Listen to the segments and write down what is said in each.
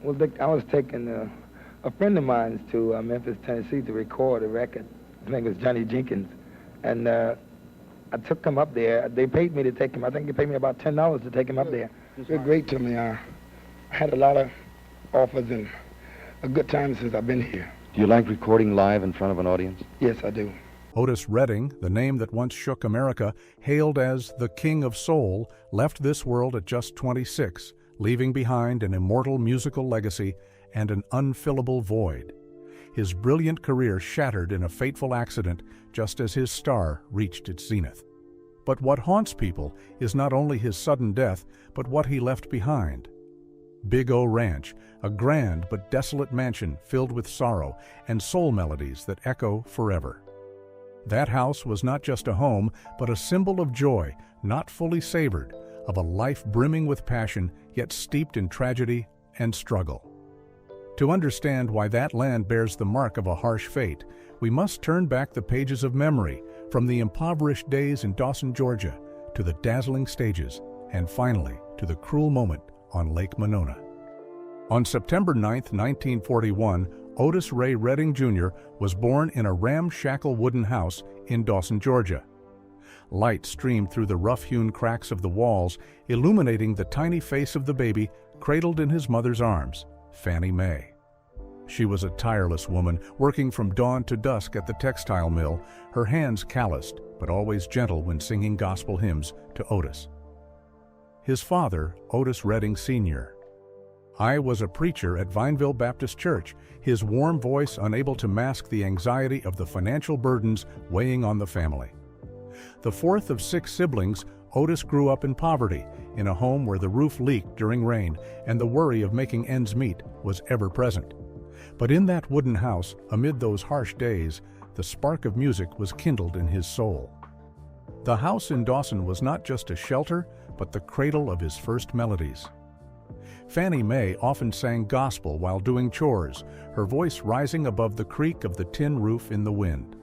Well, I was taking a friend of mine to Memphis, Tennessee to record a record. His name was Johnny Jenkins. And I took him up there. They paid me to take him. I think they paid me about $10 to take him up there. They're great to me. I had a lot of offers and a good time since I've been here. Do you like recording live in front of an audience? Yes, I do. Otis Redding, the name that once shook America, hailed as the King of Soul, left this world at just 26, leaving behind an immortal musical legacy and an unfillable void. His brilliant career shattered in a fateful accident just as his star reached its zenith. But what haunts people is not only his sudden death, but what he left behind. Big O Ranch, a grand but desolate mansion filled with sorrow and soul melodies that echo forever. That house was not just a home, but a symbol of joy, not fully savored, of a life brimming with passion, yet steeped in tragedy and struggle. To understand why that land bears the mark of a harsh fate, we must turn back the pages of memory from the impoverished days in Dawson, Georgia, to the dazzling stages, and finally to the cruel moment on Lake Monona. On September 9, 1941, Otis Ray Redding Jr. was born in a ramshackle wooden house in Dawson, Georgia. Light streamed through the rough-hewn cracks of the walls, illuminating the tiny face of the baby cradled in his mother's arms, Fannie Mae. She was a tireless woman, working from dawn to dusk at the textile mill, her hands calloused, but always gentle when singing gospel hymns to Otis. His father, Otis Redding Sr. I was a preacher at Vineville Baptist Church, his warm voice unable to mask the anxiety of the financial burdens weighing on the family. The fourth of 6 siblings, Otis grew up in poverty, in a home where the roof leaked during rain and the worry of making ends meet was ever present. But in that wooden house, amid those harsh days, the spark of music was kindled in his soul. The house in Dawson was not just a shelter, but the cradle of his first melodies. Fannie Mae often sang gospel while doing chores, her voice rising above the creak of the tin roof in the wind.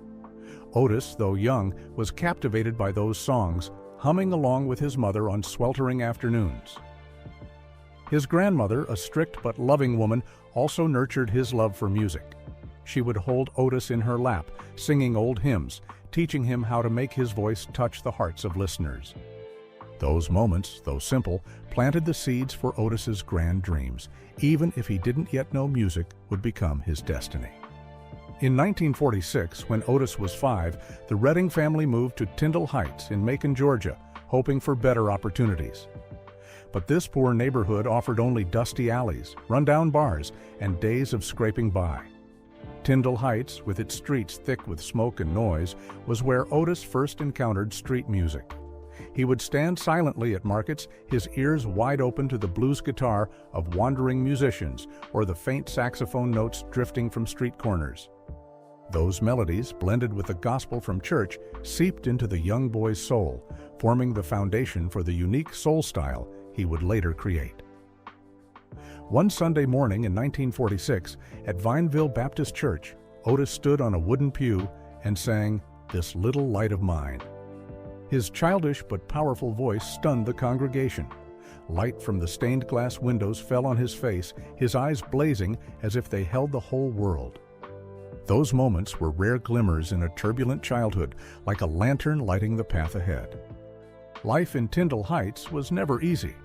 Otis, though young, was captivated by those songs, humming along with his mother on sweltering afternoons. His grandmother, a strict but loving woman, also nurtured his love for music. She would hold Otis in her lap, singing old hymns, teaching him how to make his voice touch the hearts of listeners. Those moments, though simple, planted the seeds for Otis's grand dreams, even if he didn't yet know music would become his destiny. In 1946, when Otis was 5, the Redding family moved to Tyndall Heights in Macon, Georgia, hoping for better opportunities. But this poor neighborhood offered only dusty alleys, rundown bars, and days of scraping by. Tyndall Heights, with its streets thick with smoke and noise, was where Otis first encountered street music. He would stand silently at markets, his ears wide open to the blues guitar of wandering musicians or the faint saxophone notes drifting from street corners. Those melodies, blended with the gospel from church, seeped into the young boy's soul, forming the foundation for the unique soul style he would later create. One Sunday morning in 1946, at Vineville Baptist Church, Otis stood on a wooden pew and sang, "This Little Light of Mine." His childish but powerful voice stunned the congregation. Light from the stained glass windows fell on his face, his eyes blazing as if they held the whole world. Those moments were rare glimmers in a turbulent childhood, like a lantern lighting the path ahead. Life in Tyndall Heights was never easy.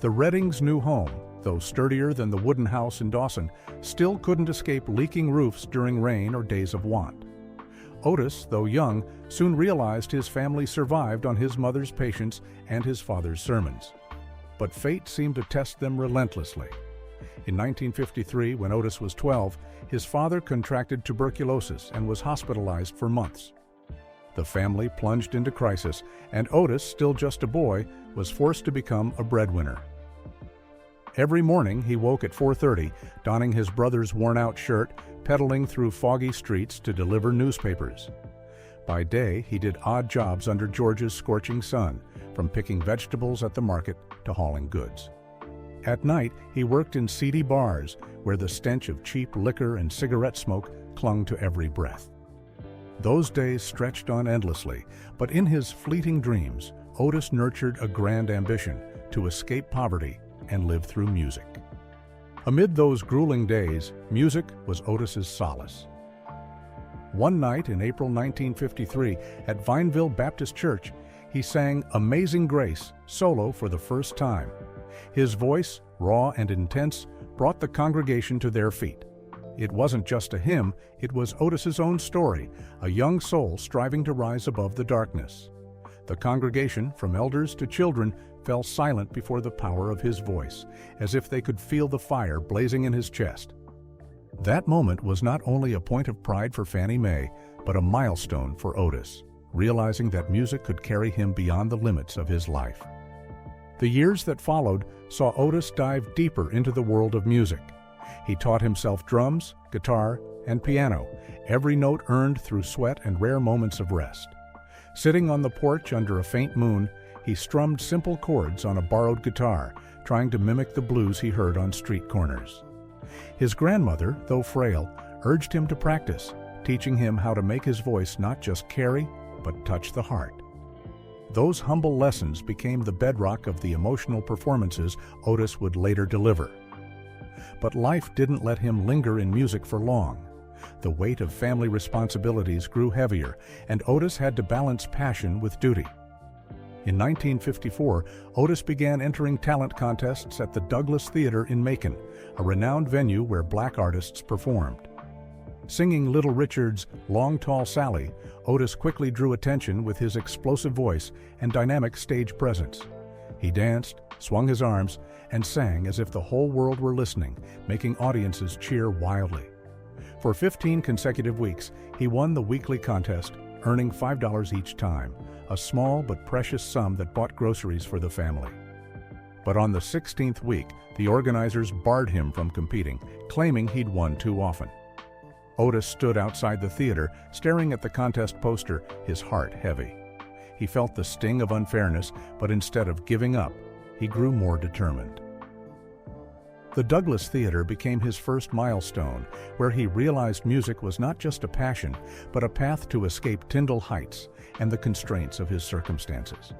The Reddings' new home, though sturdier than the wooden house in Dawson, still couldn't escape leaking roofs during rain or days of want. Otis, though young, soon realized his family survived on his mother's patience and his father's sermons. But fate seemed to test them relentlessly. In 1953, when Otis was 12, his father contracted tuberculosis and was hospitalized for months. The family plunged into crisis, and Otis, still just a boy, was forced to become a breadwinner. Every morning he woke at 4:30, donning his brother's worn-out shirt, pedaling through foggy streets to deliver newspapers. By day, he did odd jobs under Georgia's scorching sun, from picking vegetables at the market to hauling goods. At night, he worked in seedy bars, where the stench of cheap liquor and cigarette smoke clung to every breath. Those days stretched on endlessly, but in his fleeting dreams, Otis nurtured a grand ambition to escape poverty and live through music. Amid those grueling days, music was Otis's solace. One night in April 1953, at Vineville Baptist Church, he sang Amazing Grace solo for the first time. His voice, raw and intense, brought the congregation to their feet. It wasn't just a hymn, it was Otis's own story, a young soul striving to rise above the darkness. The congregation, from elders to children, fell silent before the power of his voice, as if they could feel the fire blazing in his chest. That moment was not only a point of pride for Fannie Mae, but a milestone for Otis, realizing that music could carry him beyond the limits of his life. The years that followed saw Otis dive deeper into the world of music. He taught himself drums, guitar, and piano, every note earned through sweat and rare moments of rest. Sitting on the porch under a faint moon, he strummed simple chords on a borrowed guitar, trying to mimic the blues he heard on street corners. His grandmother, though frail, urged him to practice, teaching him how to make his voice not just carry, but touch the heart. Those humble lessons became the bedrock of the emotional performances Otis would later deliver. But life didn't let him linger in music for long. The weight of family responsibilities grew heavier, and Otis had to balance passion with duty. In 1954, Otis began entering talent contests at the Douglas Theater in Macon, a renowned venue where black artists performed. Singing Little Richard's Long Tall Sally, Otis quickly drew attention with his explosive voice and dynamic stage presence. He danced, swung his arms, and sang as if the whole world were listening, making audiences cheer wildly. For 15 consecutive weeks, he won the weekly contest, earning $5 each time, a small but precious sum that bought groceries for the family. But on the 16th week, the organizers barred him from competing, claiming he'd won too often. Otis stood outside the theater, staring at the contest poster, his heart heavy. He felt the sting of unfairness, but instead of giving up, he grew more determined. The Douglas Theater became his first milestone, where he realized music was not just a passion, but a path to escape Tyndall Heights and the constraints of his circumstances.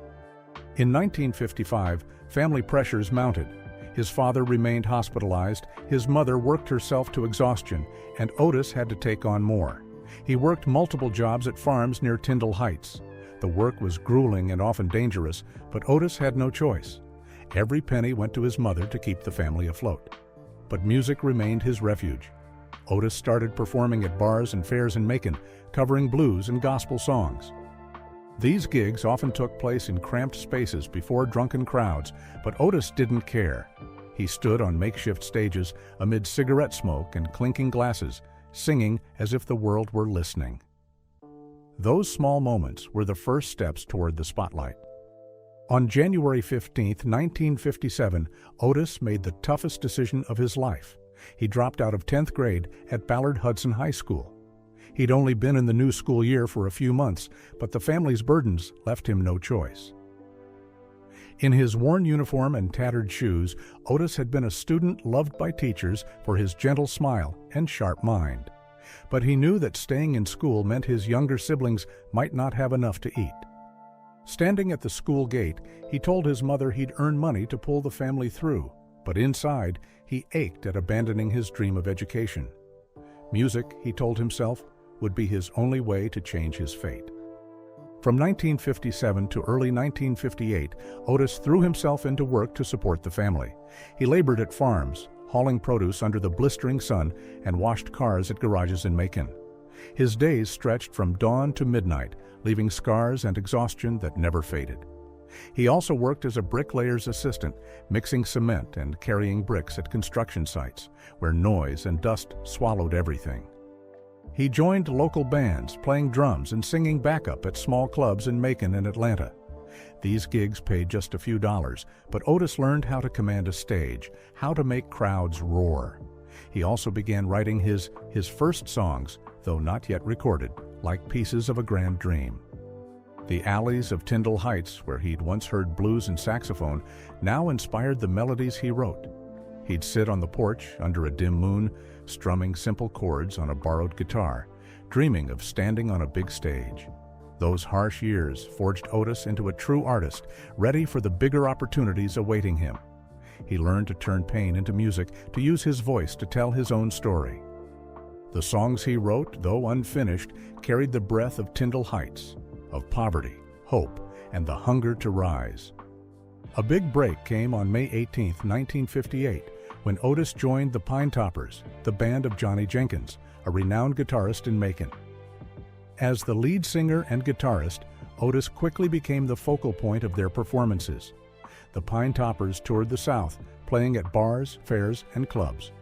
In 1955, family pressures mounted. His father remained hospitalized, his mother worked herself to exhaustion, and Otis had to take on more. He worked multiple jobs at farms near Tyndall Heights. The work was grueling and often dangerous, but Otis had no choice. Every penny went to his mother to keep the family afloat. But music remained his refuge. Otis started performing at bars and fairs in Macon, covering blues and gospel songs. These gigs often took place in cramped spaces before drunken crowds, but Otis didn't care. He stood on makeshift stages amid cigarette smoke and clinking glasses, singing as if the world were listening. Those small moments were the first steps toward the spotlight. On January 15, 1957, Otis made the toughest decision of his life. He dropped out of 10th grade at Ballard Hudson High School. He'd only been in the new school year for a few months, but the family's burdens left him no choice. In his worn uniform and tattered shoes, Otis had been a student loved by teachers for his gentle smile and sharp mind. But he knew that staying in school meant his younger siblings might not have enough to eat. Standing at the school gate, he told his mother he'd earn money to pull the family through, but inside, he ached at abandoning his dream of education. Music, he told himself, would be his only way to change his fate. From 1957 to early 1958, Otis threw himself into work to support the family. He labored at farms, hauling produce under the blistering sun, and washed cars at garages in Macon. His days stretched from dawn to midnight, leaving scars and exhaustion that never faded. He also worked as a bricklayer's assistant, mixing cement and carrying bricks at construction sites, where noise and dust swallowed everything. He joined local bands, playing drums and singing backup at small clubs in Macon and Atlanta. These gigs paid just a few dollars, but Otis learned how to command a stage, how to make crowds roar. He also began writing his first songs, though not yet recorded, like pieces of a grand dream. The alleys of Tyndall Heights, where he'd once heard blues and saxophone, now inspired the melodies he wrote. He'd sit on the porch under a dim moon, strumming simple chords on a borrowed guitar, dreaming of standing on a big stage. Those harsh years forged Otis into a true artist, ready for the bigger opportunities awaiting him. he learned to turn pain into music, to use his voice to tell his own story. The songs he wrote, though unfinished, carried the breath of Tyndall Heights, of poverty, hope, and the hunger to rise. A big break came on May 18, 1958, when Otis joined the Pine Toppers, the band of Johnny Jenkins, a renowned guitarist in Macon. As the lead singer and guitarist, Otis quickly became the focal point of their performances. The Pine Toppers toured the South, playing at bars, fairs, and clubs.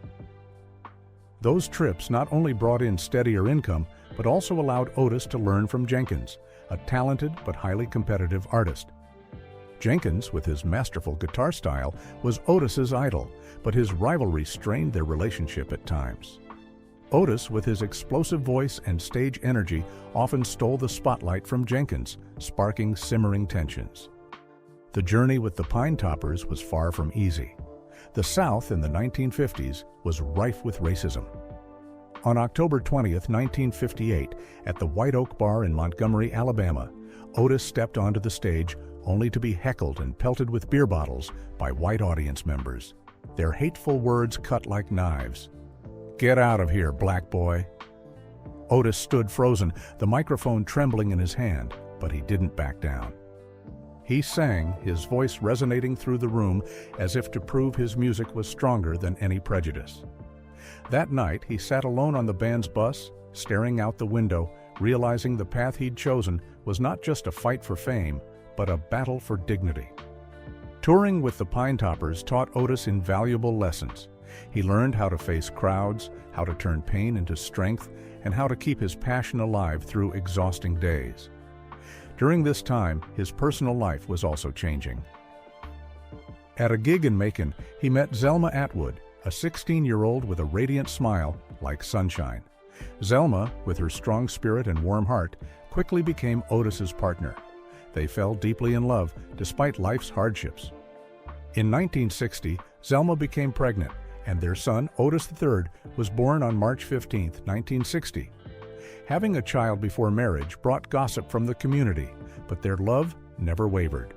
Those trips not only brought in steadier income, but also allowed Otis to learn from Jenkins, a talented but highly competitive artist. Jenkins, with his masterful guitar style, was Otis's idol, but his rivalry strained their relationship at times. Otis, with his explosive voice and stage energy, often stole the spotlight from Jenkins, sparking simmering tensions. The journey with the Pine Toppers was far from easy. The South in the 1950s was rife with racism. On October 20, 1958, at the White Oak Bar in Montgomery, Alabama, Otis stepped onto the stage only to be heckled and pelted with beer bottles by white audience members. Their hateful words cut like knives. "Get out of here, black boy." Otis stood frozen, the microphone trembling in his hand, but he didn't back down. He sang, his voice resonating through the room as if to prove his music was stronger than any prejudice. That night, he sat alone on the band's bus, staring out the window, realizing the path he'd chosen was not just a fight for fame, but a battle for dignity. Touring with the Pine Toppers taught Otis invaluable lessons. He learned how to face crowds, how to turn pain into strength, and how to keep his passion alive through exhausting days. During this time, his personal life was also changing. At a gig in Macon, he met Zelma Atwood, a 16-year-old with a radiant smile like sunshine. Zelma, with her strong spirit and warm heart, quickly became Otis's partner. They fell deeply in love despite life's hardships. In 1960, Zelma became pregnant, and their son, Otis III, was born on March 15, 1960. Having a child before marriage brought gossip from the community, but their love never wavered.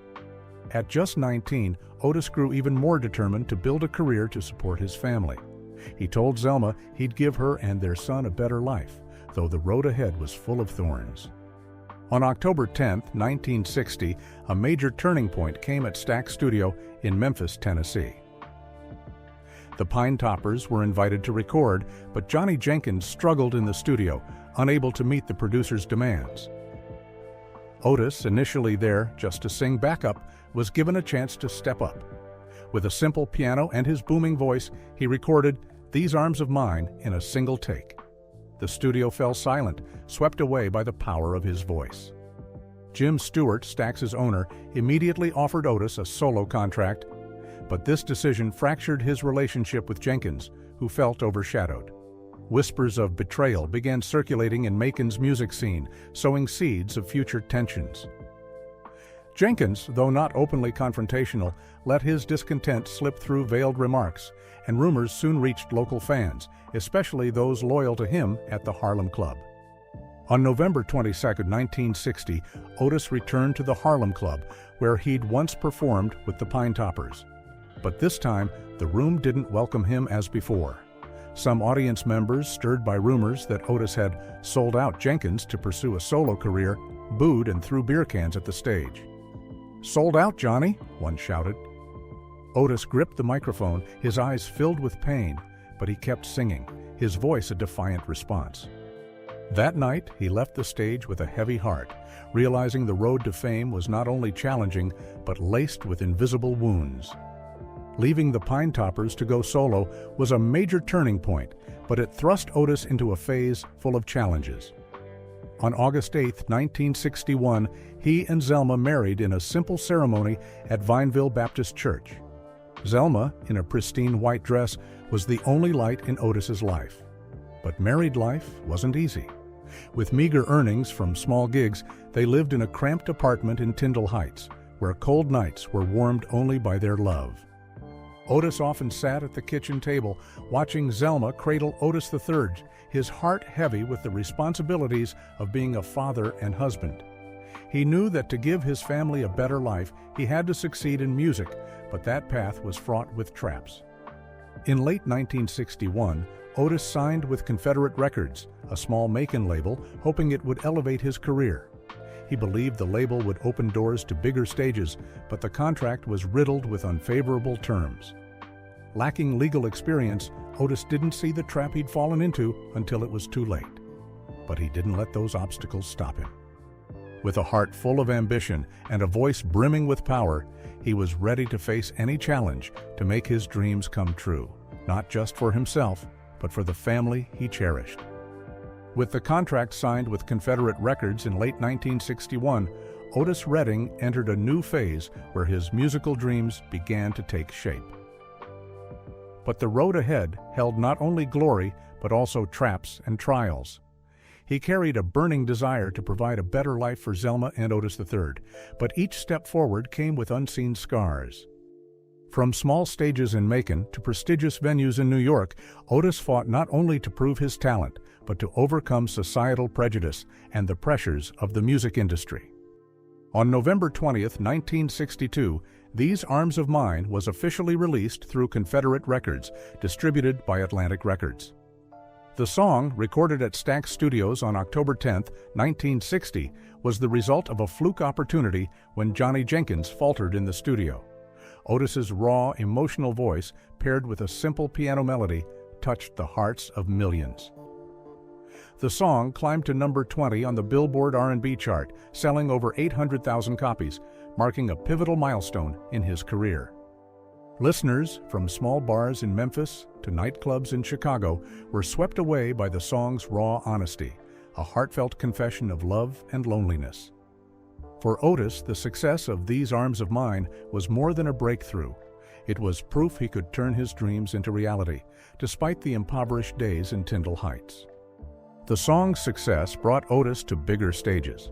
At just 19, Otis grew even more determined to build a career to support his family. He told Zelma he'd give her and their son a better life, though the road ahead was full of thorns. On October 10, 1960, a major turning point came at Stax Studio in Memphis, Tennessee. The Pine Toppers were invited to record, but Johnny Jenkins struggled in the studio, unable to meet the producer's demands. Otis, initially there just to sing backup, was given a chance to step up. With a simple piano and his booming voice, he recorded "These Arms of Mine" in a single take. The studio fell silent, swept away by the power of his voice. Jim Stewart, Stax's owner, immediately offered Otis a solo contract, but this decision fractured his relationship with Jenkins, who felt overshadowed. Whispers of betrayal began circulating in Macon's music scene, sowing seeds of future tensions. Jenkins, though not openly confrontational, let his discontent slip through veiled remarks, and rumors soon reached local fans, especially those loyal to him at the Harlem Club. On November 22, 1960, Otis returned to the Harlem Club, where he'd once performed with the Pine Toppers. But this time, the room didn't welcome him as before. Some audience members, stirred by rumors that Otis had sold out Jenkins to pursue a solo career, booed and threw beer cans at the stage. "Sold out, Johnny," one shouted. Otis gripped the microphone, his eyes filled with pain, but he kept singing, his voice a defiant response. That night, he left the stage with a heavy heart, realizing the road to fame was not only challenging, but laced with invisible wounds. Leaving the Pine Toppers to go solo was a major turning point, but it thrust Otis into a phase full of challenges. On August 8, 1961, he and Zelma married in a simple ceremony at Vineville Baptist Church. Zelma, in a pristine white dress, was the only light in Otis's life. But married life wasn't easy. With meager earnings from small gigs, they lived in a cramped apartment in Tyndall Heights, where cold nights were warmed only by their love. Otis often sat at the kitchen table, watching Zelma cradle Otis III, his heart heavy with the responsibilities of being a father and husband. He knew that to give his family a better life, he had to succeed in music, but that path was fraught with traps. In late 1961, Otis signed with Confederate Records, a small Macon label, hoping it would elevate his career. He believed the label would open doors to bigger stages, but the contract was riddled with unfavorable terms. Lacking legal experience, Otis didn't see the trap he'd fallen into until it was too late. But he didn't let those obstacles stop him. With a heart full of ambition and a voice brimming with power, he was ready to face any challenge to make his dreams come true, not just for himself, but for the family he cherished. With the contract signed with Confederate Records in late 1961, Otis Redding entered a new phase where his musical dreams began to take shape. But the road ahead held not only glory, but also traps and trials. He carried a burning desire to provide a better life for Zelma and Otis III, but each step forward came with unseen scars. From small stages in Macon to prestigious venues in New York, Otis fought not only to prove his talent, but to overcome societal prejudice and the pressures of the music industry. On November 20th, 1962, These Arms of Mine was officially released through Confederate Records, distributed by Atlantic Records. The song, recorded at Stax Studios on October 10, 1960, was the result of a fluke opportunity when Johnny Jenkins faltered in the studio. Otis's raw, emotional voice, paired with a simple piano melody, touched the hearts of millions. The song climbed to number 20 on the Billboard R&B chart, selling over 800,000 copies, marking a pivotal milestone in his career. Listeners, from small bars in Memphis to nightclubs in Chicago, were swept away by the song's raw honesty, a heartfelt confession of love and loneliness. For Otis, the success of These Arms of Mine was more than a breakthrough. It was proof he could turn his dreams into reality, despite the impoverished days in Tyndall Heights. The song's success brought Otis to bigger stages.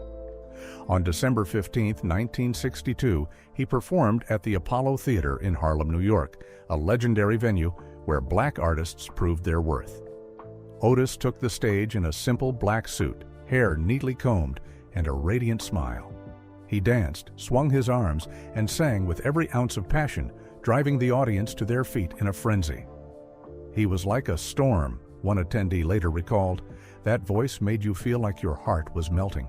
On December 15, 1962, he performed at the Apollo Theater in Harlem, New York, a legendary venue where black artists proved their worth. Otis took the stage in a simple black suit, hair neatly combed, and a radiant smile. He danced, swung his arms, and sang with every ounce of passion, driving the audience to their feet in a frenzy. He was like a storm, one attendee later recalled. That voice made you feel like your heart was melting.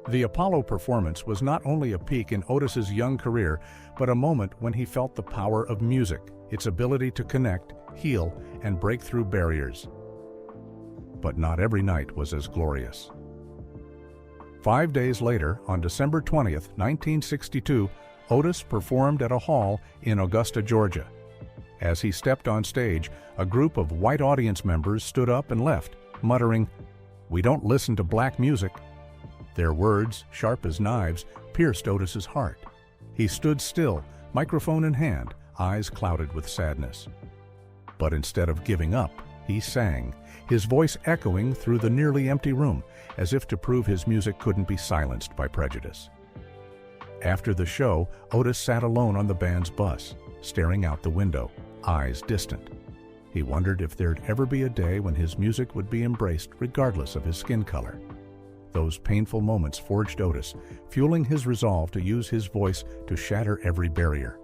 The Apollo performance was not only a peak in Otis's young career, but a moment when he felt the power of music, its ability to connect, heal, and break through barriers. But not every night was as glorious. 5 days later, on December 20th, 1962, Otis performed at a hall in Augusta, Georgia. As he stepped on stage, a group of white audience members stood up and left, muttering, "We don't listen to black music." Their words, sharp as knives, pierced Otis's heart. He stood still, microphone in hand, eyes clouded with sadness. But instead of giving up, he sang, his voice echoing through the nearly empty room, as if to prove his music couldn't be silenced by prejudice. After the show, Otis sat alone on the band's bus, staring out the window, eyes distant. He wondered if there'd ever be a day when his music would be embraced regardless of his skin color. Those painful moments forged Otis, fueling his resolve to use his voice to shatter every barrier.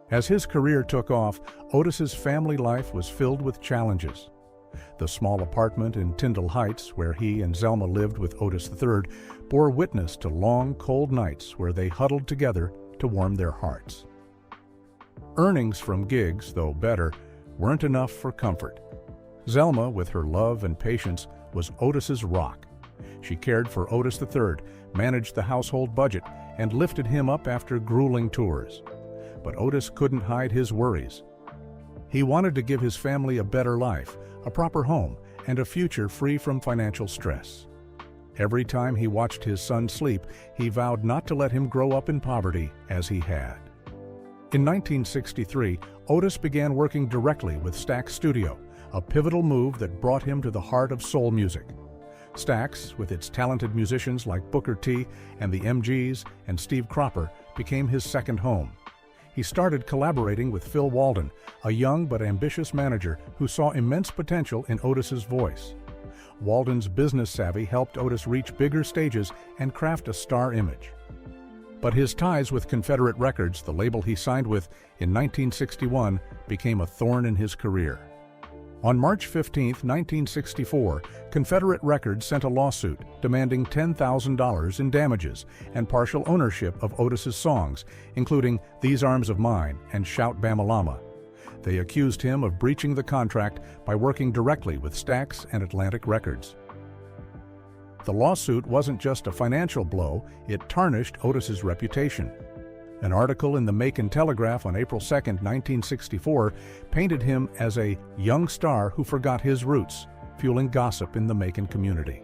As his career took off, Otis's family life was filled with challenges. The small apartment in Tyndall Heights, where he and Zelma lived with Otis III, bore witness to long, cold nights where they huddled together to warm their hearts. Earnings from gigs, though better, weren't enough for comfort. Zelma, with her love and patience, was Otis's rock. She cared for Otis III, managed the household budget, and lifted him up after grueling tours. But Otis couldn't hide his worries. He wanted to give his family a better life, a proper home, and a future free from financial stress. Every time he watched his son sleep, he vowed not to let him grow up in poverty as he had. In 1963, Otis began working directly with Stax Studio, a pivotal move that brought him to the heart of soul music. Stax, with its talented musicians like Booker T and the MGs and Steve Cropper, became his second home. He started collaborating with Phil Walden, a young but ambitious manager who saw immense potential in Otis's voice. Walden's business savvy helped Otis reach bigger stages and craft a star image. But his ties with Confederate Records, the label he signed with in 1961, became a thorn in his career. On March 15, 1964, Confederate Records sent a lawsuit demanding $10,000 in damages and partial ownership of Otis's songs, including These Arms of Mine and Shout Bamalama. They accused him of breaching the contract by working directly with Stax and Atlantic Records. The lawsuit wasn't just a financial blow, it tarnished Otis's reputation. An article in the Macon Telegraph on April 2, 1964, painted him as a young star who forgot his roots, fueling gossip in the Macon community.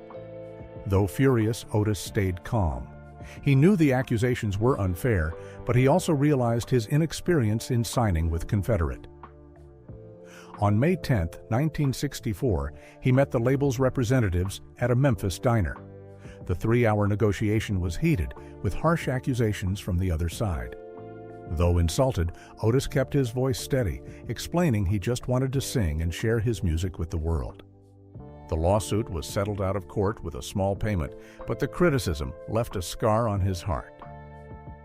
Though furious, Otis stayed calm. He knew the accusations were unfair, but he also realized his inexperience in signing with Confederate. On May 10, 1964, he met the label's representatives at a Memphis diner. The 3-hour negotiation was heated, with harsh accusations from the other side. Though insulted, Otis kept his voice steady, explaining he just wanted to sing and share his music with the world. The lawsuit was settled out of court with a small payment, but the criticism left a scar on his heart.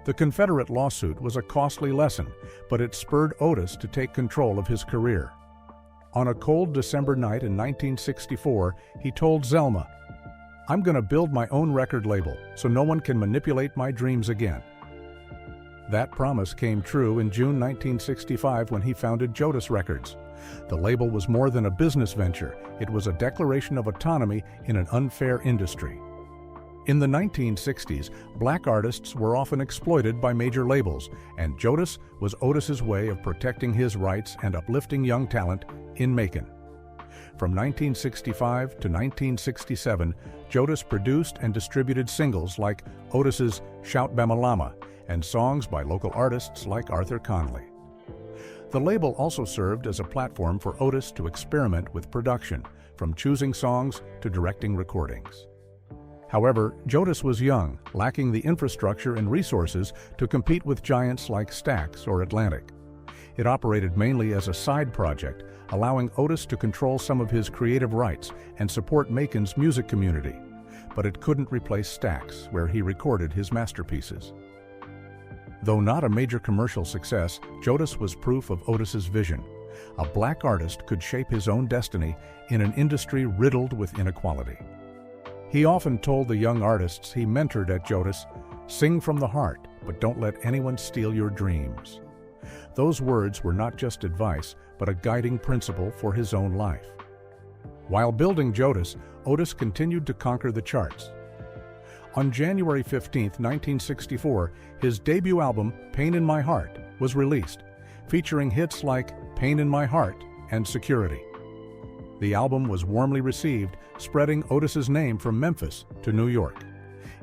The Confederate lawsuit was a costly lesson, but it spurred Otis to take control of his career. On a cold December night in 1964, he told Zelma, "I'm going to build my own record label so no one can manipulate my dreams again." That promise came true in June 1965 when he founded Otis Records. The label was more than a business venture, it was a declaration of autonomy in an unfair industry. In the 1960s, black artists were often exploited by major labels, and Otis was Otis's way of protecting his rights and uplifting young talent in Macon. From 1965 to 1967, Otis produced and distributed singles like Otis's Shout Bamalama and songs by local artists like Arthur Conley. The label also served as a platform for Otis to experiment with production, from choosing songs to directing recordings. However, Otis was young, lacking the infrastructure and resources to compete with giants like Stax or Atlantic. It operated mainly as a side project, allowing Otis to control some of his creative rights and support Macon's music community. But it couldn't replace Stax, where he recorded his masterpieces. Though not a major commercial success, Otis was proof of Otis's vision. A black artist could shape his own destiny in an industry riddled with inequality. He often told the young artists he mentored at Otis, "Sing from the heart, but don't let anyone steal your dreams." Those words were not just advice, but a guiding principle for his own life. While building Otis, Otis continued to conquer the charts. On January 15, 1964, his debut album, Pain in My Heart, was released, featuring hits like Pain in My Heart and Security. The album was warmly received, spreading Otis's name from Memphis to New York.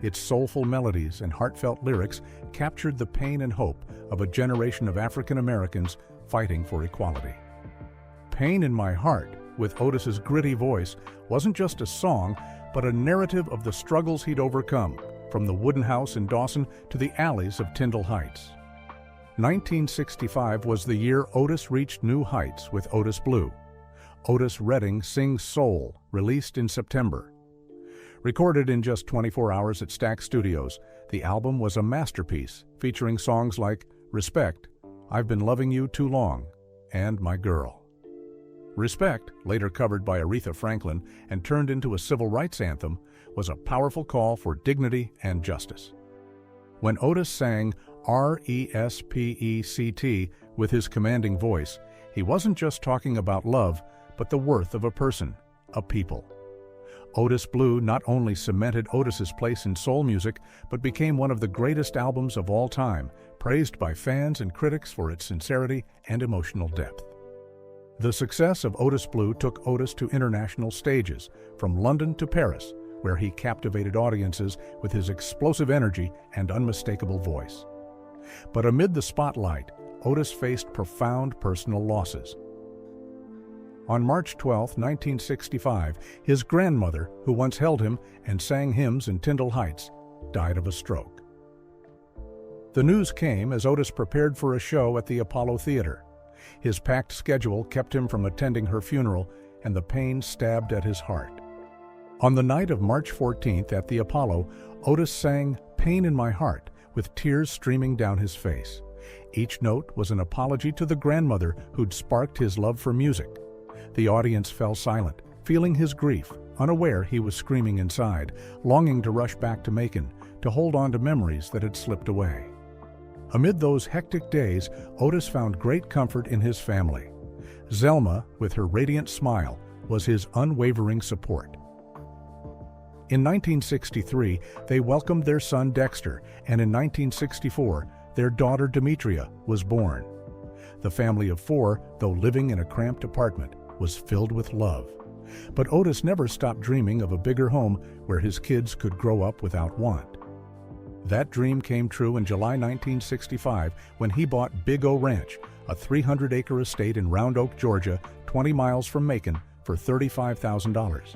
Its soulful melodies and heartfelt lyrics captured the pain and hope of a generation of African Americans fighting for equality. Pain in My Heart, with Otis's gritty voice, wasn't just a song, but a narrative of the struggles he'd overcome, from the wooden house in Dawson to the alleys of Tyndall Heights. 1965 was the year Otis reached new heights with Otis Blue. Otis Redding Sings Soul, released in September. Recorded in just 24 hours at Stax Studios, the album was a masterpiece, featuring songs like Respect, I've Been Loving You Too Long, and My Girl. Respect, later covered by Aretha Franklin and turned into a civil rights anthem, was a powerful call for dignity and justice. When Otis sang R-E-S-P-E-C-T with his commanding voice, he wasn't just talking about love, but the worth of a person, a people. Otis Blue not only cemented Otis's place in soul music, but became one of the greatest albums of all time, praised by fans and critics for its sincerity and emotional depth. The success of Otis Blue took Otis to international stages, from London to Paris, where he captivated audiences with his explosive energy and unmistakable voice. But amid the spotlight, Otis faced profound personal losses. On March 12, 1965, his grandmother, who once held him and sang hymns in Tyndall Heights, died of a stroke. The news came as Otis prepared for a show at the Apollo Theater. His packed schedule kept him from attending her funeral, and the pain stabbed at his heart. On the night of March 14th at the Apollo, Otis sang Pain in My Heart with tears streaming down his face. Each note was an apology to the grandmother who'd sparked his love for music. The audience fell silent, feeling his grief, unaware he was screaming inside, longing to rush back to Macon, to hold on to memories that had slipped away. Amid those hectic days, Otis found great comfort in his family. Zelma, with her radiant smile, was his unwavering support. In 1963, they welcomed their son Dexter, and in 1964, their daughter Demetria was born. The family of four, though living in a cramped apartment, was filled with love. But Otis never stopped dreaming of a bigger home where his kids could grow up without want. That dream came true in July 1965 when he bought Big O Ranch, a 300-acre estate in Round Oak, Georgia, 20 miles from Macon, for $35,000.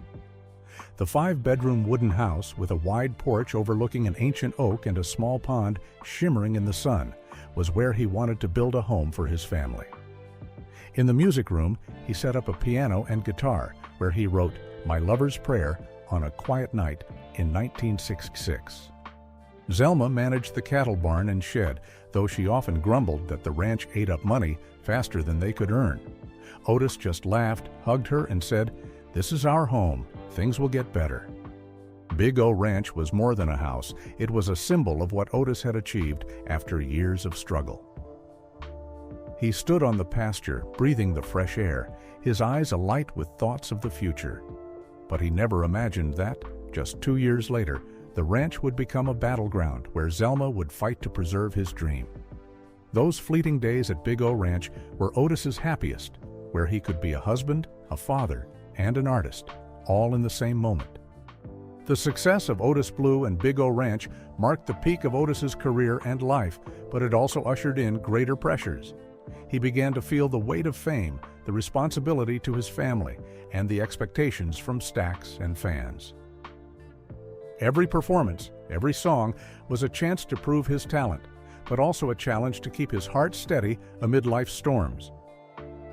The 5-bedroom wooden house, with a wide porch overlooking an ancient oak and a small pond shimmering in the sun, was where he wanted to build a home for his family. In the music room, he set up a piano and guitar, where he wrote My Lover's Prayer on a Quiet Night in 1966. Zelma managed the cattle barn and shed, though she often grumbled that the ranch ate up money faster than they could earn. Otis just laughed, hugged her, and said, "This is our home. Things will get better." Big O Ranch was more than a house. It was a symbol of what Otis had achieved after years of struggle. He stood on the pasture, breathing the fresh air, his eyes alight with thoughts of the future. But he never imagined that, just 2 years later, the ranch would become a battleground where Zelma would fight to preserve his dream. Those fleeting days at Big O Ranch were Otis's happiest, where he could be a husband, a father, and an artist, all in the same moment. The success of Otis Blue and Big O Ranch marked the peak of Otis's career and life, but it also ushered in greater pressures. He began to feel the weight of fame, the responsibility to his family, and the expectations from Stax and fans. Every performance, every song, was a chance to prove his talent, but also a challenge to keep his heart steady amid life's storms.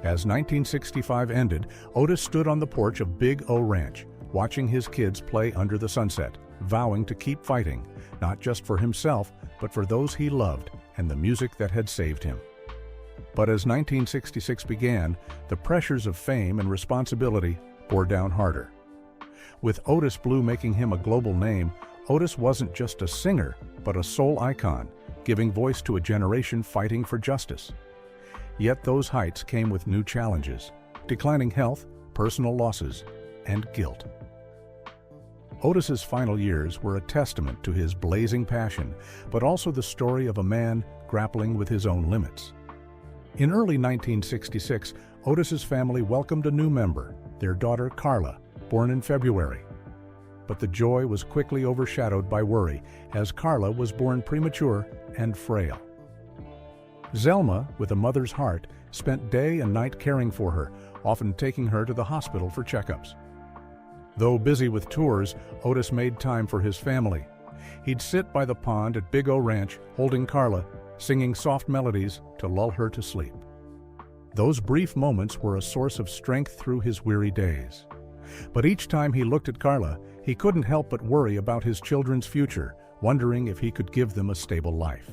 As 1965 ended, Otis stood on the porch of Big O Ranch, watching his kids play under the sunset, vowing to keep fighting, not just for himself, but for those he loved and the music that had saved him. But as 1966 began, the pressures of fame and responsibility bore down harder. With Otis Blue making him a global name, Otis wasn't just a singer, but a soul icon, giving voice to a generation fighting for justice. Yet those heights came with new challenges: declining health, personal losses, and guilt. Otis's final years were a testament to his blazing passion, but also the story of a man grappling with his own limits. In early 1966, Otis's family welcomed a new member, their daughter Carla, born in February. But the joy was quickly overshadowed by worry, as Carla was born premature and frail. Zelma, with a mother's heart, spent day and night caring for her, often taking her to the hospital for checkups. Though busy with tours, Otis made time for his family. He'd sit by the pond at Big O Ranch, holding Carla, singing soft melodies to lull her to sleep. Those brief moments were a source of strength through his weary days. But each time he looked at Carla, he couldn't help but worry about his children's future, wondering if he could give them a stable life.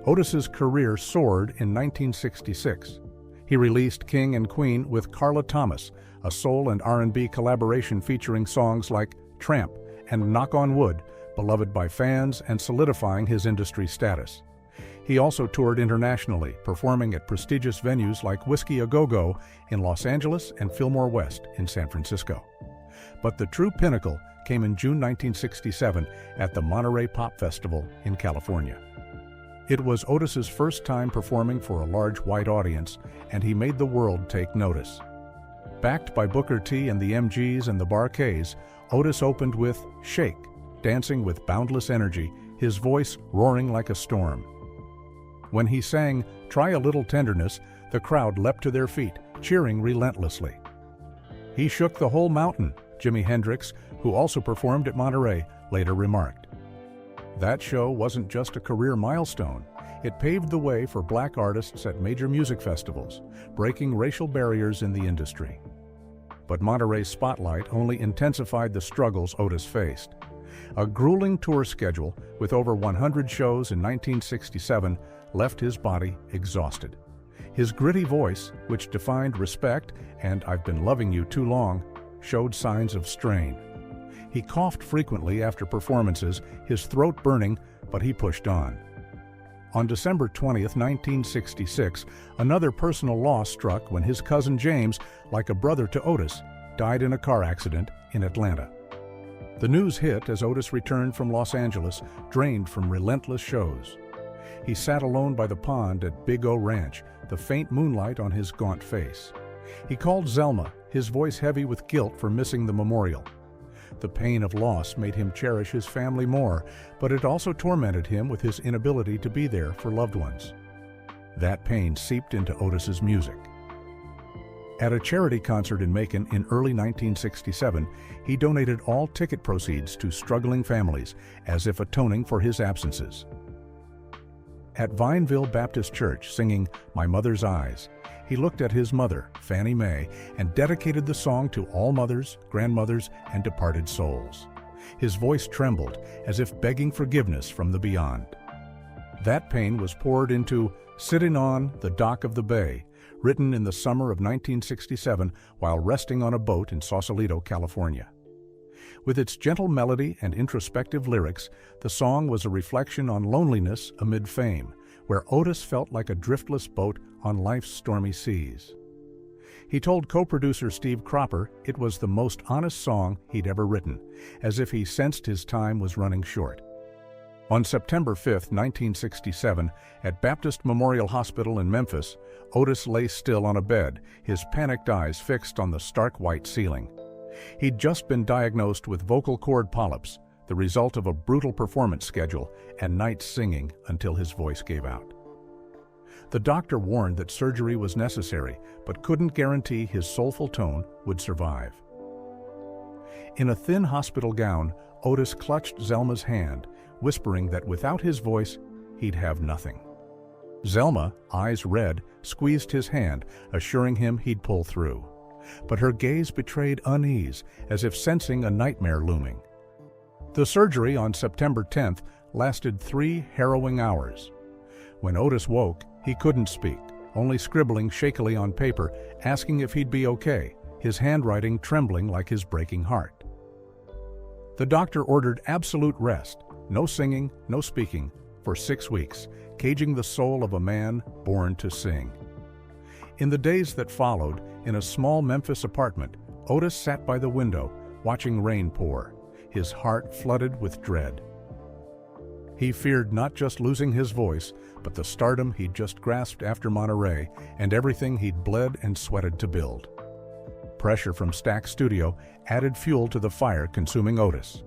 Otis's career soared in 1966. He released King and Queen with Carla Thomas, a soul and R&B collaboration featuring songs like Tramp and Knock on Wood, beloved by fans and solidifying his industry status. He also toured internationally, performing at prestigious venues like Whiskey A Go-Go in Los Angeles and Fillmore West in San Francisco. But the true pinnacle came in June 1967 at the Monterey Pop Festival in California. It was Otis's first time performing for a large white audience, and he made the world take notice. Backed by Booker T and the MGs and the Bar-Kays, Otis opened with Shake, dancing with boundless energy, his voice roaring like a storm. When he sang Try a Little Tenderness, the crowd leapt to their feet, cheering relentlessly. He shook the whole mountain, Jimi Hendrix, who also performed at Monterey, later remarked. That show wasn't just a career milestone. It paved the way for black artists at major music festivals, breaking racial barriers in the industry. But Monterey's spotlight only intensified the struggles Otis faced. A grueling tour schedule with over 100 shows in 1967 left his body exhausted. His gritty voice, which defined respect and "I've been loving you too long," showed signs of strain. He coughed frequently after performances, his throat burning, but he pushed on. On December 20th, 1966, another personal loss struck when his cousin James, like a brother to Otis, died in a car accident in Atlanta. The news hit as Otis returned from Los Angeles, drained from relentless shows. He sat alone by the pond at Big O Ranch, the faint moonlight on his gaunt face. He called Zelma, his voice heavy with guilt for missing the memorial. The pain of loss made him cherish his family more, but it also tormented him with his inability to be there for loved ones. That pain seeped into Otis's music. At a charity concert in Macon in early 1967, he donated all ticket proceeds to struggling families, as if atoning for his absences. At Vineville Baptist Church, singing "My Mother's Eyes," he looked at his mother, Fannie Mae, and dedicated the song to all mothers, grandmothers, and departed souls. His voice trembled, as if begging forgiveness from the beyond. That pain was poured into "Sitting on the Dock of the Bay," written in the summer of 1967 while resting on a boat in Sausalito, California. With its gentle melody and introspective lyrics, the song was a reflection on loneliness amid fame, where Otis felt like a driftless boat on life's stormy seas. He told co-producer Steve Cropper it was the most honest song he'd ever written, as if he sensed his time was running short. On September 5, 1967, at Baptist Memorial Hospital in Memphis, Otis lay still on a bed, his panicked eyes fixed on the stark white ceiling. He'd just been diagnosed with vocal cord polyps, the result of a brutal performance schedule and nights singing until his voice gave out. The doctor warned that surgery was necessary, but couldn't guarantee his soulful tone would survive. In a thin hospital gown, Otis clutched Zelma's hand, whispering that without his voice, he'd have nothing. Zelma, eyes red, squeezed his hand, assuring him he'd pull through. But her gaze betrayed unease, as if sensing a nightmare looming. The surgery on September 10th lasted 3 harrowing hours. When Otis woke, he couldn't speak, only scribbling shakily on paper, asking if he'd be okay, his handwriting trembling like his breaking heart. The doctor ordered absolute rest, no singing, no speaking, for 6 weeks, caging the soul of a man born to sing. In the days that followed, in a small Memphis apartment, Otis sat by the window, watching rain pour, his heart flooded with dread. He feared not just losing his voice, but the stardom he'd just grasped after Monterey and everything he'd bled and sweated to build. Pressure from Stax Studio added fuel to the fire consuming Otis.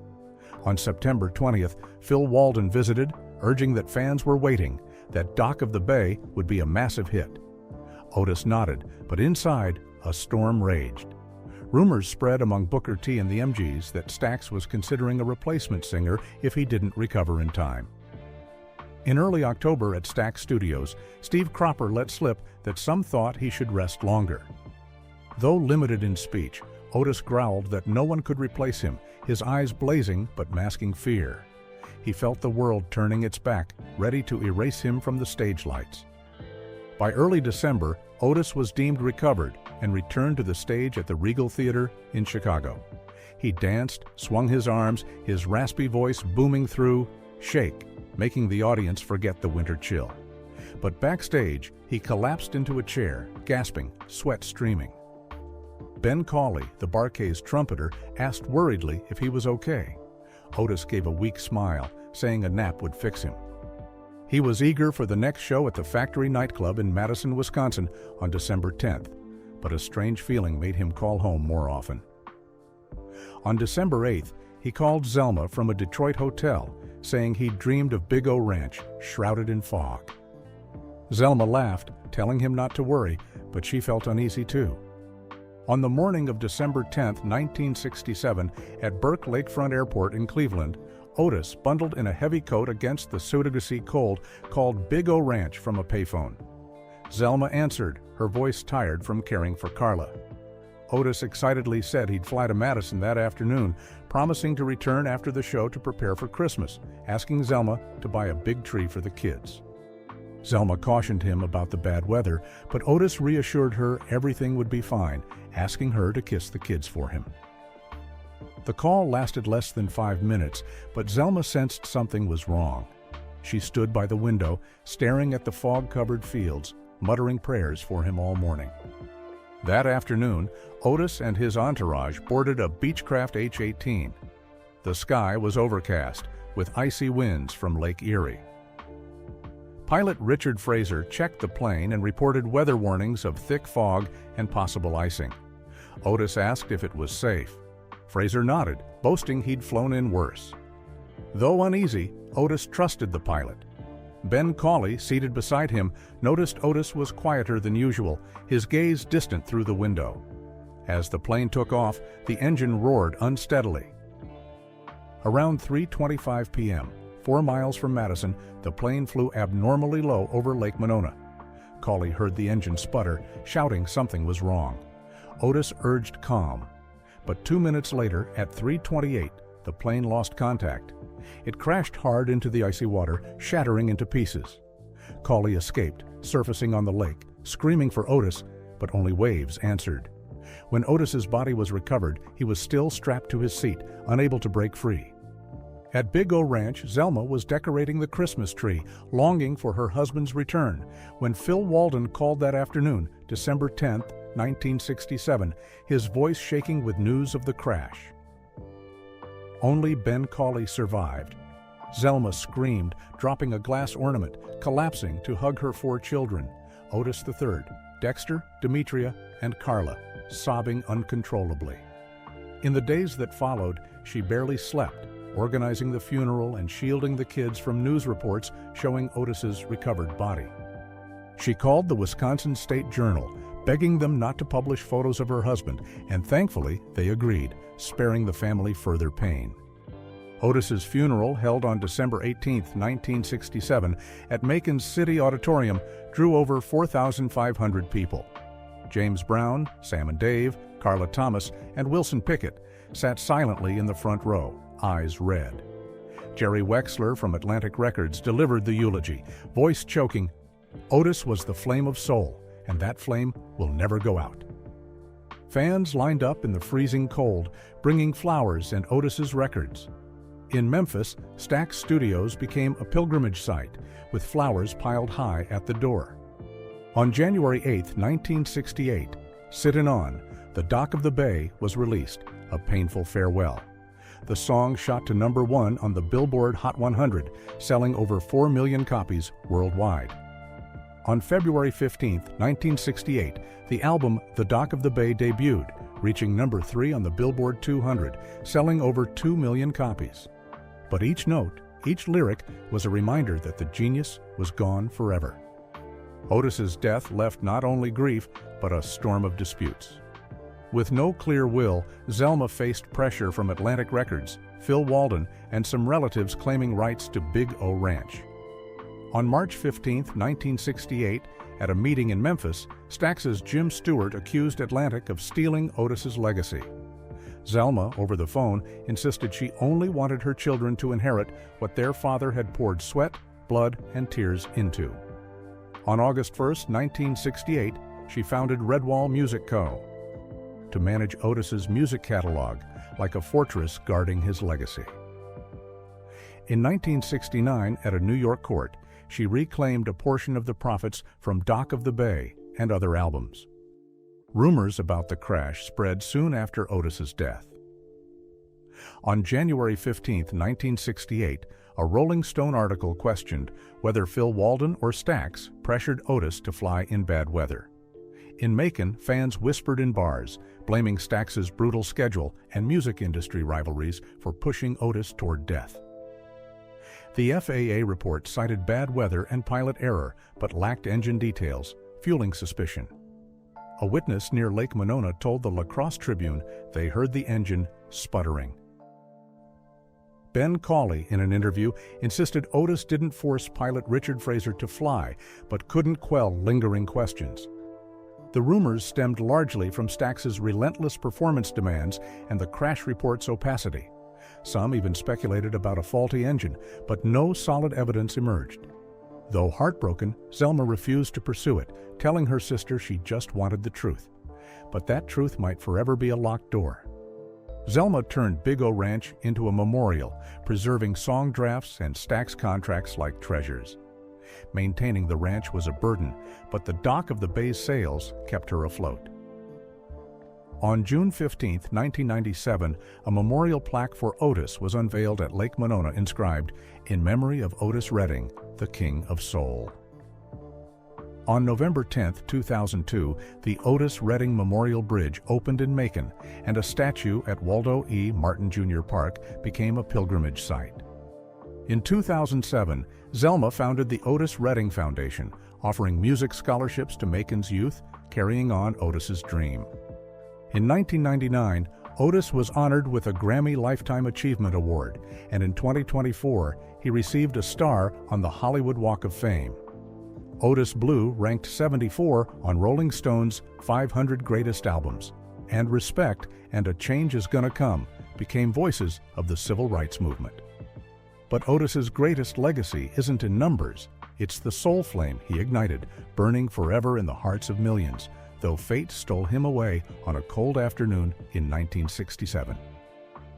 On September 20th, Phil Walden visited, urging that fans were waiting, that Dock of the Bay would be a massive hit. Otis nodded, but inside, a storm raged. Rumors spread among Booker T and the MGs that Stax was considering a replacement singer if he didn't recover in time. In early October at Stax Studios, Steve Cropper let slip that some thought he should rest longer. Though limited in speech, Otis growled that no one could replace him, his eyes blazing but masking fear. He felt the world turning its back, ready to erase him from the stage lights. By early December, Otis was deemed recovered and returned to the stage at the Regal Theater in Chicago. He danced, swung his arms, his raspy voice booming through "Shake," making the audience forget the winter chill. But backstage, he collapsed into a chair, gasping, sweat streaming. Ben Cawley, the Bar-Kays trumpeter, asked worriedly if he was okay. Otis gave a weak smile, saying a nap would fix him. He was eager for the next show at the Factory nightclub in Madison, Wisconsin on December 10th, but a strange feeling made him call home more often. On December 8th, he called Zelma from a Detroit hotel, saying he'd dreamed of Big O Ranch, shrouded in fog. Zelma laughed, telling him not to worry, but she felt uneasy too. On the morning of December 10, 1967, at Burke Lakefront Airport in Cleveland, Otis bundled in a heavy coat against the Souda-Sea cold, called Big O Ranch from a payphone. Zelma answered, her voice tired from caring for Carla. Otis excitedly said he'd fly to Madison that afternoon, promising to return after the show to prepare for Christmas, asking Zelma to buy a big tree for the kids. Zelma cautioned him about the bad weather, but Otis reassured her everything would be fine, asking her to kiss the kids for him. The call lasted less than 5 minutes, but Zelma sensed something was wrong. She stood by the window, staring at the fog-covered fields, muttering prayers for him all morning. That afternoon, Otis and his entourage boarded a Beechcraft H-18. The sky was overcast, with icy winds from Lake Erie. Pilot Richard Fraser checked the plane and reported weather warnings of thick fog and possible icing. Otis asked if it was safe. Fraser nodded, boasting he'd flown in worse. Though uneasy, Otis trusted the pilot. Ben Cawley, seated beside him, noticed Otis was quieter than usual, his gaze distant through the window. As the plane took off, the engine roared unsteadily. Around 3:25 p.m., 4 miles from Madison, the plane flew abnormally low over Lake Monona. Cawley heard the engine sputter, shouting something was wrong. Otis urged calm. But 2 minutes later, at 3:28, the plane lost contact. It crashed hard into the icy water, shattering into pieces. Cawley escaped, surfacing on the lake, screaming for Otis, but only waves answered. When Otis's body was recovered, he was still strapped to his seat, unable to break free. At Big O Ranch, Zelma was decorating the Christmas tree, longing for her husband's return, when Phil Walden called that afternoon, December 10, 1967, his voice shaking with news of the crash. Only Ben Cawley survived. Zelma screamed, dropping a glass ornament, collapsing to hug her 4 children, Otis III, Dexter, Demetria, and Carla, sobbing uncontrollably. In the days that followed, she barely slept, organizing the funeral and shielding the kids from news reports showing Otis's recovered body. She called the Wisconsin State Journal, begging them not to publish photos of her husband, and thankfully they agreed, sparing the family further pain. Otis's funeral, held on December 18, 1967, at Macon's City Auditorium, drew over 4,500 people. James Brown, Sam and Dave, Carla Thomas, and Wilson Pickett sat silently in the front row, eyes red. Jerry Wexler from Atlantic Records delivered the eulogy, voice choking, "Otis was the flame of soul, and that flame will never go out." Fans lined up in the freezing cold, bringing flowers and Otis's records. In Memphis, Stax Studios became a pilgrimage site, with flowers piled high at the door. On January 8, 1968, Sittin' On, The Dock of the Bay was released, a painful farewell. The song shot to #1 on the Billboard Hot 100, selling over 4 million copies worldwide. On February 15, 1968, the album The Dock of the Bay debuted, reaching #3 on the Billboard 200, selling over 2 million copies. But each note, each lyric, was a reminder that the genius was gone forever. Otis's death left not only grief, but a storm of disputes. With no clear will, Zelma faced pressure from Atlantic Records, Phil Walden, and some relatives claiming rights to Big O Ranch. On March 15, 1968, at a meeting in Memphis, Stax's Jim Stewart accused Atlantic of stealing Otis's legacy. Zelma, over the phone, insisted she only wanted her children to inherit what their father had poured sweat, blood, and tears into. On August 1, 1968, she founded Redwall Music Co. to manage Otis's music catalog, like a fortress guarding his legacy. In 1969, at a New York court, she reclaimed a portion of the profits from Dock of the Bay and other albums. Rumors about the crash spread soon after Otis's death. On January 15, 1968, a Rolling Stone article questioned whether Phil Walden or Stax pressured Otis to fly in bad weather. In Macon, fans whispered in bars, blaming Stax's brutal schedule and music industry rivalries for pushing Otis toward death. The FAA report cited bad weather and pilot error, but lacked engine details, fueling suspicion. A witness near Lake Monona told the La Crosse Tribune they heard the engine sputtering. Ben Cawley, in an interview, insisted Otis didn't force pilot Richard Fraser to fly, but couldn't quell lingering questions. The rumors stemmed largely from Stax's relentless performance demands and the crash report's opacity. Some even speculated about a faulty engine, but no solid evidence emerged. Though heartbroken, Zelma refused to pursue it, telling her sister she just wanted the truth. But that truth might forever be a locked door. Zelma turned Big O Ranch into a memorial, preserving song drafts and Stax contracts like treasures. Maintaining the ranch was a burden, but the dock of the bay's sails kept her afloat. On June 15, 1997, a memorial plaque for Otis was unveiled at Lake Monona inscribed, "In memory of Otis Redding, the King of Soul." On November 10, 2002, the Otis Redding Memorial Bridge opened in Macon, and a statue at Waldo E. Martin Jr. Park became a pilgrimage site. In 2007, Zelma founded the Otis Redding Foundation, offering music scholarships to Macon's youth, carrying on Otis's dream. In 1999, Otis was honored with a Grammy Lifetime Achievement Award, and in 2024, he received a star on the Hollywood Walk of Fame. Otis Blue ranked 74 on Rolling Stone's 500 Greatest Albums, and Respect and A Change Is Gonna Come became voices of the civil rights movement. But Otis's greatest legacy isn't in numbers, it's the soul flame he ignited, burning forever in the hearts of millions, though fate stole him away on a cold afternoon in 1967.